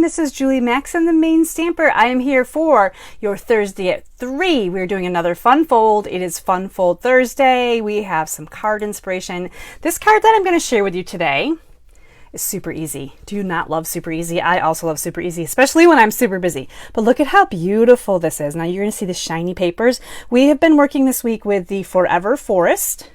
This is Julie Max and the Main Stamper. I am here for your Thursday at 3. We're doing another fun fold. It is Fun Fold Thursday. We have some card inspiration. This card that I'm going to share with you today is super easy. Do you not love super easy? I also love super easy, especially when I'm super busy. But look at how beautiful this is. Now you're going to see the shiny papers. We have been working this week with the Forever Forest.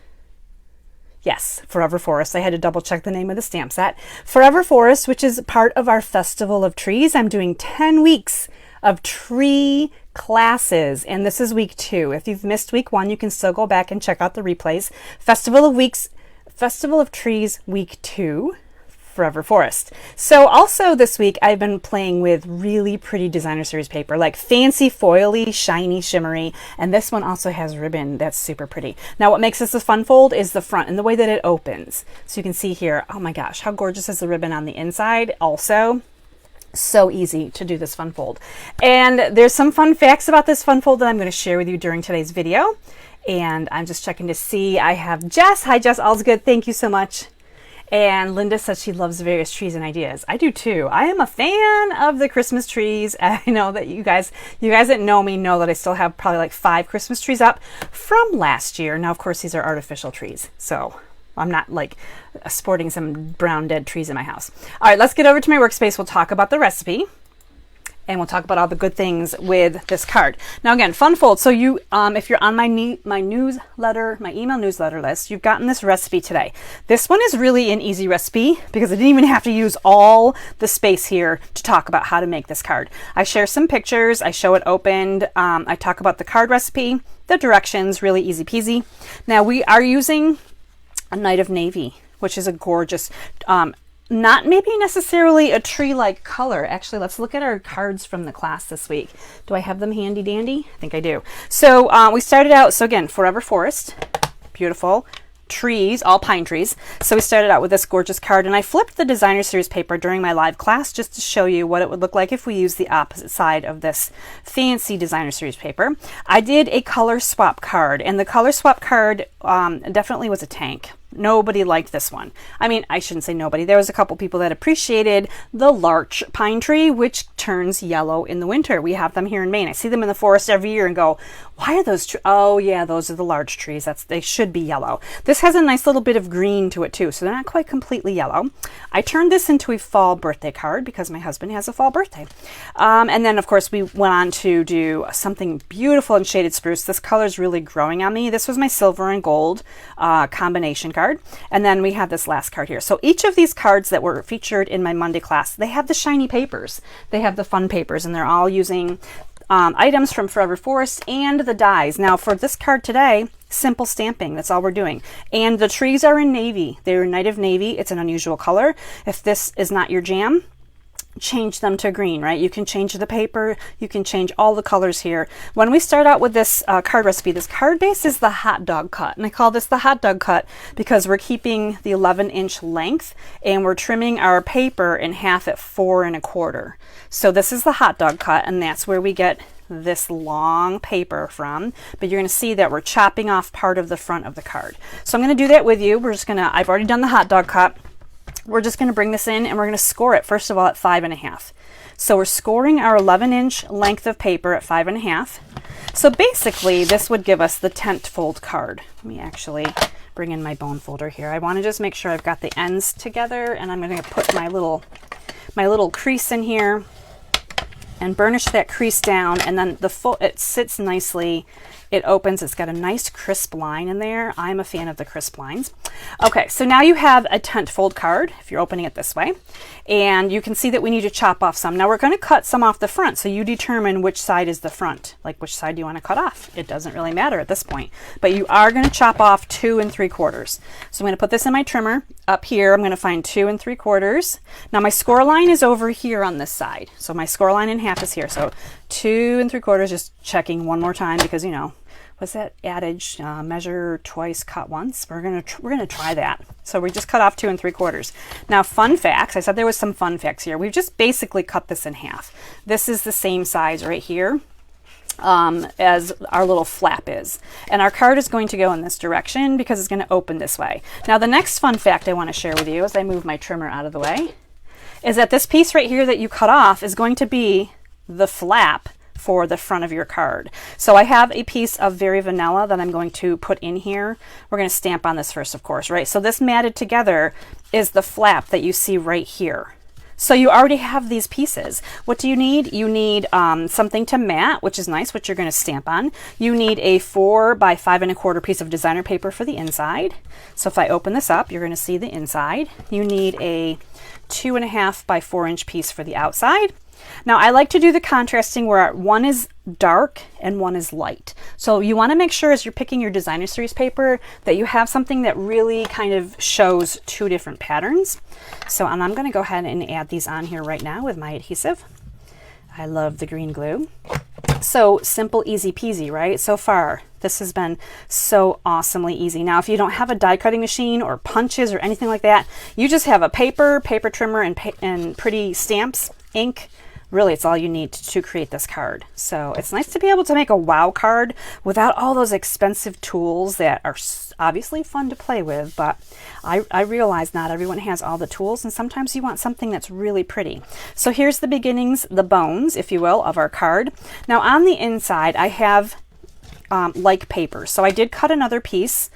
Yes, Forever Forest. I had to double check the name of the stamp set. Forever Forest, which is part of our Festival of Trees. I'm doing 10 weeks of tree classes, and this is week 2. If you've missed week 1, you can still go back and check out the replays. Festival of Trees, week 2. Forever Forest. So also this week I've been playing with really pretty designer series paper, like fancy foily, shiny, shimmery, and this one also has ribbon that's super pretty. Now what makes this a fun fold is the front and the way that it opens. So you can see here, oh my gosh, how gorgeous is the ribbon on the inside also. So easy to do this fun fold. And there's some fun facts about this fun fold that I'm going to share with you during today's video. And I'm just checking to see, I have Jess. Hi Jess, all's good. Thank you so much. And Linda says she loves various trees and ideas. I do too. I am a fan of the Christmas trees. I know that you guys that know me know that I still have probably like 5 Christmas trees up from last year. Now, of course, these are artificial trees. So I'm not like sporting some brown dead trees in my house. All right, let's get over to my workspace. We'll talk about the recipe. And we'll talk about all the good things with this card. Now again, fun fold. So you, if you're on my newsletter, my email newsletter list, you've gotten this recipe today. This one is really an easy recipe because I didn't even have to use all the space here to talk about how to make this card. I share some pictures, I show it opened, I talk about the card recipe, the directions, really easy peasy. Now we are using a Night of Navy, which is a gorgeous, not maybe necessarily a tree-like color. Actually, let's look at our cards from the class this week. Do I have them handy dandy? I think I do. So we started out, so again, Forever Forest, beautiful. Trees, all pine trees. So we started out with this gorgeous card, and I flipped the designer series paper during my live class just to show you what it would look like if we used the opposite side of this fancy designer series paper. I did a color swap card, and the color swap card definitely was a tank. Nobody liked this one. I mean, I shouldn't say nobody. There was a couple people that appreciated the larch pine tree, which turns yellow in the winter. We have them here in Maine. I see them in the forest every year and go, why are those trees? Oh yeah, those are the large trees. They should be yellow. This has a nice little bit of green to it too, so they're not quite completely yellow. I turned this into a fall birthday card because my husband has a fall birthday. And then of course we went on to do something beautiful in shaded spruce. This color is really growing on me. This was my silver and gold combination card. And then we have this last card here. So each of these cards that were featured in my Monday class, they have the shiny papers. They have the fun papers, and they're all using items from Forever Forest and the dies. Now for this card today, simple stamping, that's all we're doing. And the trees are in navy. They're Night of Navy. It's an unusual color. If this is not your jam, change them to green, right? You can change the paper, you can change all the colors here. When we start out with this card recipe, this card base is the hot dog cut, and I call this the hot dog cut because we're keeping the 11-inch length and we're trimming our paper in half at 4 1/4. So this is the hot dog cut, and that's where we get this long paper from, but you're going to see that we're chopping off part of the front of the card. So I'm going to do that with you. I've already done the hot dog cut. We're just going to bring this in and we're going to score it first of all at 5 1/2. So we're scoring our 11-inch length of paper at 5 1/2. So basically this would give us the tent fold card. Let me actually bring in my bone folder here. I want to just make sure I've got the ends together, and I'm going to put my little crease in here and burnish that crease down, and then it sits nicely. It opens, it's got a nice crisp line in there. I'm a fan of the crisp lines. Okay, so now you have a tent fold card if you're opening it this way, and you can see that we need to chop off some. Now we're going to cut some off the front, so you determine which side is the front, like which side do you want to cut off. It doesn't really matter at this point, but you are going to chop off 2 3/4. So I'm going to put this in my trimmer. Up here I'm going to find 2 3/4. Now my score line is over here on this side, so my score line in half is here. So 2 3/4, just checking one more time because, you know, what's that adage? Measure twice, cut once. We're gonna try that. So we just cut off 2 3/4. Now, fun facts. I said there was some fun facts here. We've just basically cut this in half. This is the same size right here as our little flap is, and our card is going to go in this direction because it's going to open this way. Now, the next fun fact I want to share with you as I move my trimmer out of the way is that this piece right here that you cut off is going to be the flap for the front of your card. So I have a piece of Very Vanilla that I'm going to put in here. We're going to stamp on this first, of course, right? So this matted together is the flap that you see right here. So you already have these pieces. What do you need? You need something to mat, which is nice, which you're going to stamp on. You need a 4 by 5 1/4 piece of designer paper for the inside. So if I open this up, you're going to see the inside. You need a 2.5 by 4 inch piece for the outside. Now I like to do the contrasting where one is dark and one is light. So you want to make sure as you're picking your designer series paper that you have something that really kind of shows two different patterns. So and I'm going to go ahead and add these on here right now with my adhesive. I love the green glue. So simple, easy peasy, right? So far, this has been so awesomely easy. Now, if you don't have a die cutting machine or punches or anything like that, you just have a paper trimmer, and pretty stamps, ink. Really, it's all you need to create this card. So it's nice to be able to make a wow card without all those expensive tools that are obviously fun to play with, but I realize not everyone has all the tools, and sometimes you want something that's really pretty. So here's the beginnings, the bones, if you will, of our card. Now on the inside, I have like paper. So I did cut another piece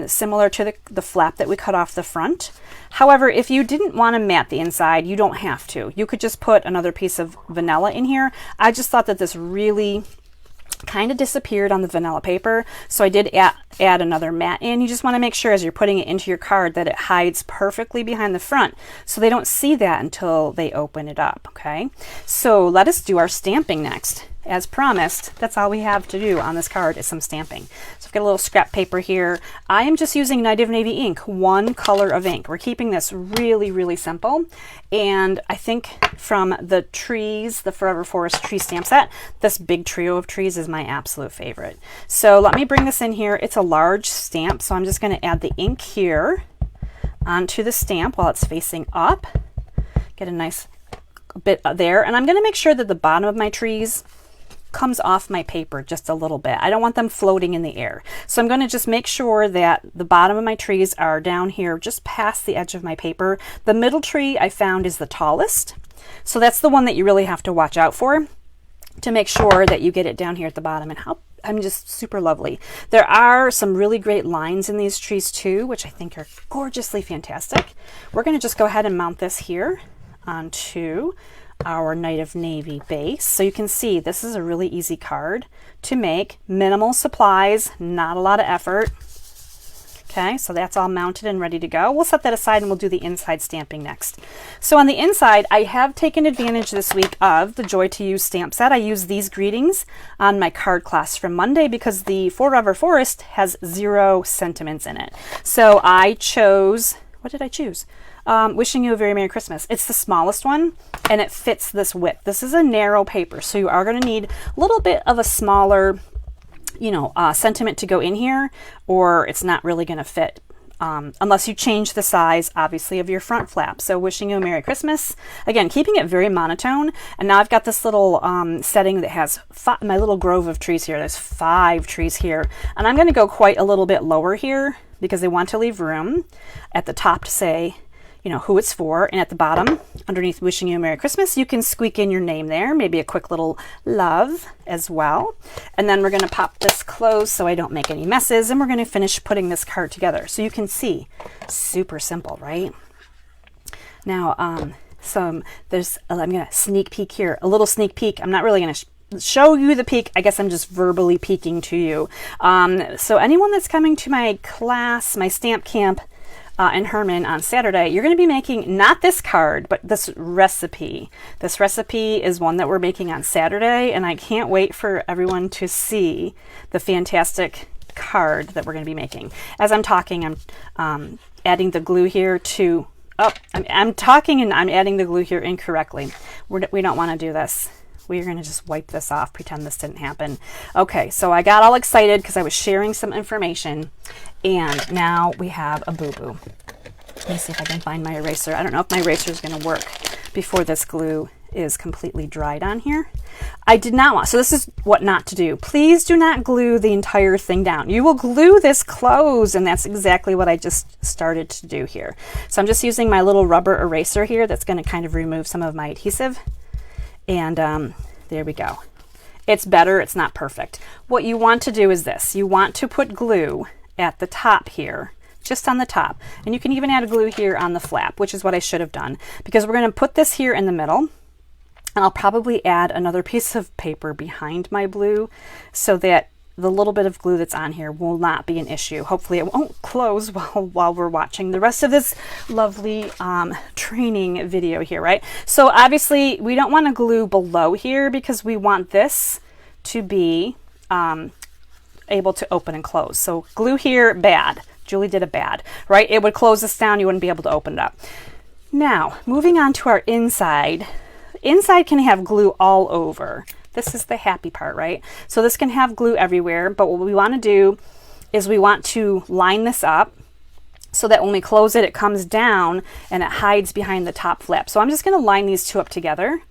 similar to the flap that we cut off the front. However, if you didn't want to mat the inside, you don't have to. You could just put another piece of vanilla in here. I just thought that this really kind of disappeared on the vanilla paper, so I did add another mat in. You just want to make sure as you're putting it into your card that it hides perfectly behind the front, so they don't see that until they open it up, okay? So let us do our stamping next. As promised, that's all we have to do on this card is some stamping. So I've got a little scrap paper here. I am just using Night of Navy ink, one color of ink. We're keeping this really, really simple. And I think from the trees, the Forever Forest tree stamp set, this big trio of trees is my absolute favorite. So let me bring this in here. It's a large stamp, so I'm just going to add the ink here onto the stamp while it's facing up. Get a nice bit there. And I'm going to make sure that the bottom of my trees comes off my paper just a little bit. I don't want them floating in the air. So I'm going to just make sure that the bottom of my trees are down here just past the edge of my paper. The middle tree I found is the tallest. So that's the one that you really have to watch out for to make sure that you get it down here at the bottom. And how I'm just super lovely. There are some really great lines in these trees too, which I think are gorgeously fantastic. We're going to just go ahead and mount this here onto our Night of Navy base. So you can see this is a really easy card to make. Minimal supplies, not a lot of effort. Okay, so that's all mounted and ready to go. We'll set that aside and we'll do the inside stamping next. So on the inside, I have taken advantage this week of the Joy to Use stamp set. I used these greetings on my card class from Monday because the Forever Forest has 0 sentiments in it. So I chose, what did I choose? Wishing You a Very Merry Christmas. It's the smallest one and it fits this width. This is a narrow paper, so you are going to need a little bit of a smaller, sentiment to go in here, or it's not really going to fit unless you change the size, obviously, of your front flap. So Wishing You a Merry Christmas. Again, keeping it very monotone. And now I've got this little setting that has my little grove of trees here. There's 5 trees here. And I'm going to go quite a little bit lower here because I want to leave room at the top to say, who it's for, and at the bottom, underneath Wishing You a Merry Christmas, you can squeak in your name there, maybe a quick little love as well. And then we're going to pop this closed so I don't make any messes, and we're going to finish putting this card together. So you can see, super simple, right? Now, I'm going to sneak peek here, a little sneak peek. I'm not really going to show you the peek. I guess I'm just verbally peeking to you. So anyone that's coming to my class, my stamp camp, in Herman on Saturday, you're going to be making not this card, but this recipe. This recipe is one that we're making on Saturday, and I can't wait for everyone to see the fantastic card that we're going to be making. As I'm talking, I'm adding the glue here to, I'm talking and I'm adding the glue here incorrectly. We don't want to do this. We're going to just wipe this off, pretend this didn't happen. Okay, so I got all excited because I was sharing some information, and now we have a boo-boo. Let me see if I can find my eraser. I don't know if my eraser is going to work before this glue is completely dried on here. I did not want, so this is what not to do. Please do not glue the entire thing down. You will glue this closed, and that's exactly what I just started to do here. So I'm just using my little rubber eraser here that's going to kind of remove some of my adhesive. And there we go. It's better, it's not perfect. What you want to do is this. You want to put glue at the top here, just on the top. And you can even add glue here on the flap, which is what I should have done, because we're going to put this here in the middle. And I'll probably add another piece of paper behind my blue so that the little bit of glue that's on here will not be an issue. Hopefully it won't close while we're watching the rest of this lovely training video here, right? So obviously we don't want to glue below here because we want this to be able to open and close. So glue here, bad. Julie did a bad, right? It would close this down. You wouldn't be able to open it up. Now, moving on to our inside. Inside can have glue all over. This is the happy part, right? So this can have glue everywhere, but what we want to do is we want to line this up so that when we close it, it comes down and it hides behind the top flap. So I'm just going to line these two up together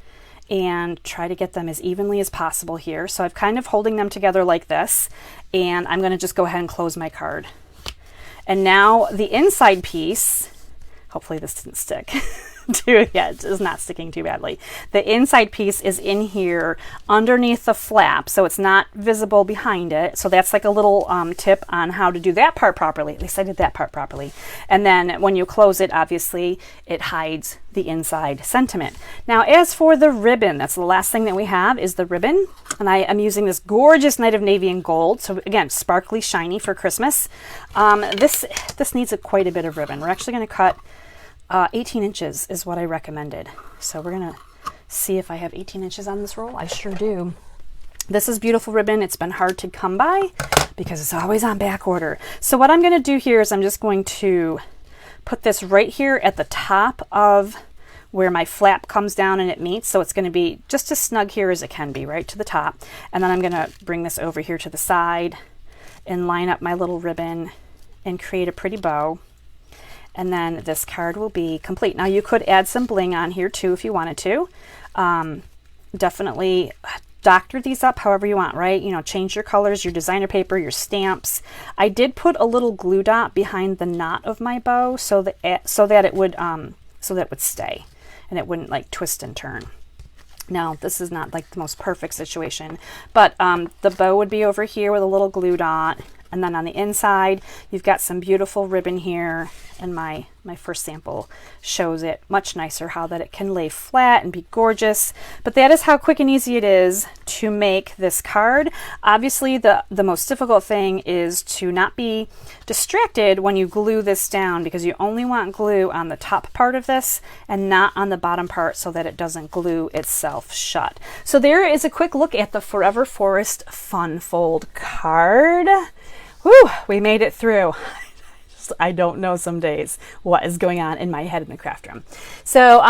and try to get them as evenly as possible here. So I'm kind of holding them together like this, and I'm going to just go ahead and close my card. And now the inside piece, hopefully this didn't stick. Yeah, it is not sticking too badly. The inside piece is in here underneath the flap, so it's not visible behind it. So that's like a little tip on how to do that part properly. At least I did that part properly. And then when you close it, obviously it hides the inside sentiment. Now, as for the ribbon, that's the last thing that we have is the ribbon. And I am using this gorgeous Night of Navy and Gold. So again, sparkly, shiny for Christmas. This needs quite a bit of ribbon. We're actually going to cut 18 inches is what I recommended. So we're going to see if I have 18 inches on this roll. I sure do. This is beautiful ribbon. It's been hard to come by because it's always on back order. So what I'm going to do here is I'm just going to put this right here at the top of where my flap comes down and it meets. So it's going to be just as snug here as it can be, right to the top. And then I'm going to bring this over here to the side and line up my little ribbon and create a pretty bow. And then this card will be complete. Now you could add some bling on here too if you wanted to. Definitely doctor these up however you want, right? You know, change your colors, your designer paper, your stamps. I did put a little glue dot behind the knot of my bow so that it would stay and it wouldn't like twist and turn. Now, this is not like the most perfect situation, but the bow would be over here with a little glue dot. And then on the inside, you've got some beautiful ribbon here. And my first sample shows it much nicer, how that it can lay flat and be gorgeous. But that is how quick and easy it is to make this card. Obviously, the most difficult thing is to not be distracted when you glue this down, because you only want glue on the top part of this and not on the bottom part so that it doesn't glue itself shut. So there is a quick look at the Forever Forest Fun Fold card. Whew, we made it through. I don't know some days what is going on in my head in the craft room. So,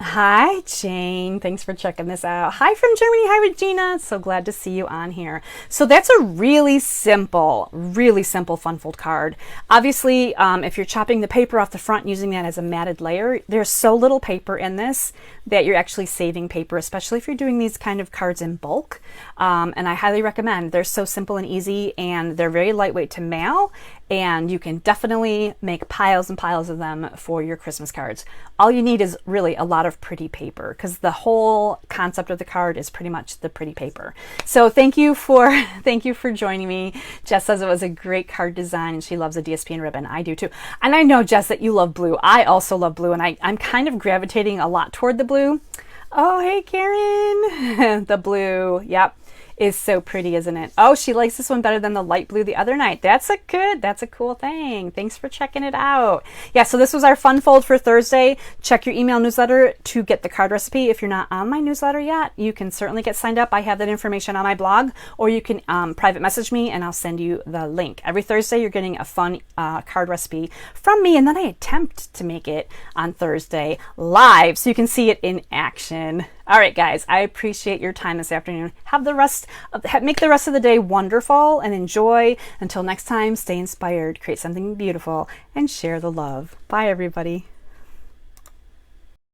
hi Jane, thanks for checking this out. Hi from Germany, hi Regina, so glad to see you on here. So that's a really simple fun fold card. Obviously, if you're chopping the paper off the front using that as a matted layer, there's so little paper in this that you're actually saving paper, especially if you're doing these kind of cards in bulk. And I highly recommend. They're so simple and easy, and they're very lightweight to mail, and you can definitely make piles and piles of them for your Christmas cards. All you need is really a lot of pretty paper, because the whole concept of the card is pretty much the pretty paper. So thank you for joining me. Jess says it was a great card design and she loves a DSP and ribbon. I do too. And I know, Jess, that you love blue. I also love blue, and I'm kind of gravitating a lot toward the blue. Oh, hey, Karen. The blue, yep, is so pretty, isn't it? Oh, she likes this one better than the light blue the other night. That's a cool thing. Thanks for checking it out. Yeah, so this was our fun fold for Thursday. Check your email newsletter to get the card recipe. If you're not on my newsletter yet, you can certainly get signed up. I have that information on my blog, or you can private message me and I'll send you the link. Every Thursday, you're getting a fun card recipe from me, and then I attempt to make it on Thursday live so you can see it in action. All right, guys, I appreciate your time this afternoon. Make the rest of the day wonderful and enjoy. Until next time, stay inspired, create something beautiful, and share the love. Bye, everybody.